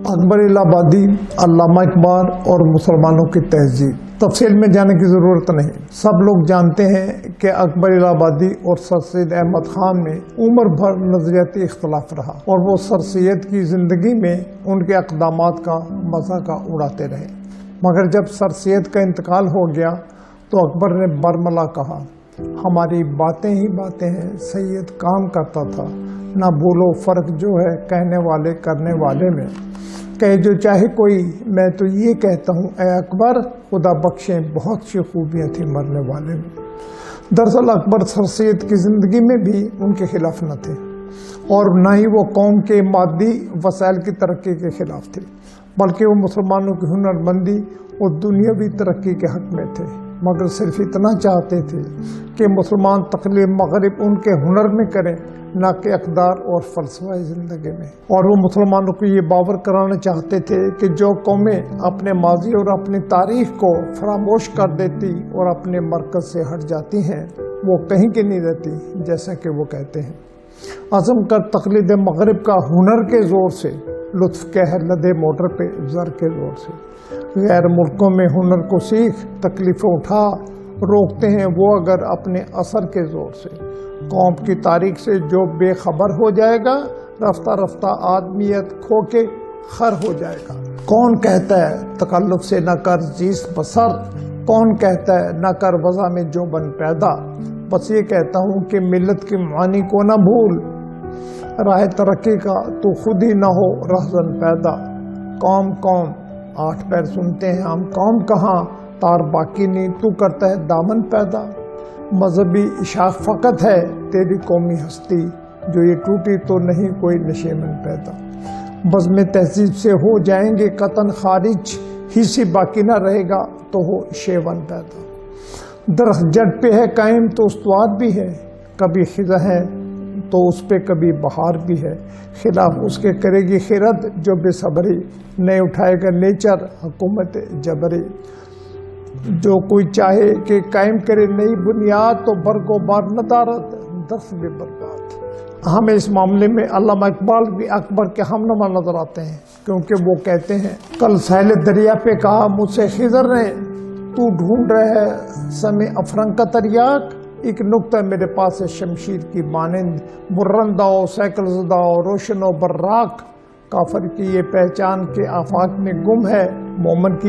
اکبر الہ آبادی، علامہ اقبال اور مسلمانوں کی تہذیب۔ تفصیل میں جانے کی ضرورت نہیں، سب لوگ جانتے ہیں کہ اکبر الہ آبادی اور سر سید احمد خان میں عمر بھر نظریاتی اختلاف رہا اور وہ سر سید کی زندگی میں ان کے اقدامات کا مذاق اڑاتے رہے، مگر جب سر سید کا انتقال ہو گیا تو اکبر نے برملا کہا، ہماری باتیں ہی باتیں ہیں، سید کام کرتا تھا، نہ بولو فرق جو ہے کہنے والے کرنے والے میں، کہے جو چاہے کوئی، میں تو یہ کہتا ہوں اے اکبر خدا بخشیں بہت سی خوبیاں تھیں مرنے والے میں۔ دراصل اکبر سر سید کی زندگی میں بھی ان کے خلاف نہ تھے اور نہ ہی وہ قوم کے مادی وسائل کی ترقی کے خلاف تھے، بلکہ وہ مسلمانوں کی ہنر مندی اور دنیاوی ترقی کے حق میں تھے، مگر صرف اتنا چاہتے تھے کہ مسلمان تقلید مغرب ان کے ہنر میں کریں، نہ کہ اقدار اور فلسفہ زندگی میں۔ اور وہ مسلمانوں کو یہ باور کرانا چاہتے تھے کہ جو قومیں اپنے ماضی اور اپنی تاریخ کو فراموش کر دیتی اور اپنے مرکز سے ہٹ جاتی ہیں وہ کہیں کی نہیں رہتی، جیسا کہ وہ کہتے ہیں۔ عزم کر تقلید مغرب کا ہنر کے زور سے، لطف کہہ لدے موٹر پہ زر کے زور سے، غیر ملکوں میں ہنر کو سیکھ، تکلیفیں اٹھا، روکتے ہیں وہ اگر اپنے اثر کے زور سے۔ قوم کی تاریخ سے جو بے خبر ہو جائے گا، رفتہ رفتہ آدمیت کھو کے خر ہو جائے گا۔ کون کہتا ہے تکلف سے نہ کر زیست بسر، کون کہتا ہے نہ کر وضع میں جو بن پیدا، بس یہ کہتا ہوں کہ ملت کے معانی کو نہ بھول، راہ ترقی کا تو خود ہی نہ ہو رہزن پیدا۔ قوم قوم 8 پیر سنتے ہیں ہم، قوم کہاں تار باقی نہیں، تو کرتا ہے دامن پیدا۔ مذہبی اشاق فقط ہے تیری قومی ہستی، جو یہ ٹوٹی تو نہیں کوئی نشیمن پیدا۔ بزم تہذیب سے ہو جائیں گے قطن خارج، ہی سے باقی نہ رہے گا تو ہو شیون پیدا۔ درخت جڑ پہ ہے قائم تو استوار بھی ہے، کبھی خزاں ہے تو اس پہ کبھی بہار بھی ہے، خلاف اس کے کرے گی خرد جو بے صبری، نہیں اٹھائے گا نیچر حکومت جبری۔ جو کوئی چاہے کہ قائم کرے نئی بنیاد تو برگ و بار ندارت، درس بھی برباد۔ ہمیں اس معاملے میں علامہ اقبال بھی اکبر کے ہمنما نظر آتے ہیں، کیونکہ وہ کہتے ہیں کل ساحل دریا پہ کہا مجھ سے خضر نے، تو ڈھونڈ رہے ہے سمے افرنگ کا تریاق، ایک نقطہ میرے پاس ہے شمشیر کی مانند، برندہ و سیکل زدہ و روشن و براق، کافر کی یہ پہچان کے آفاق میں گم ہے، مومن کی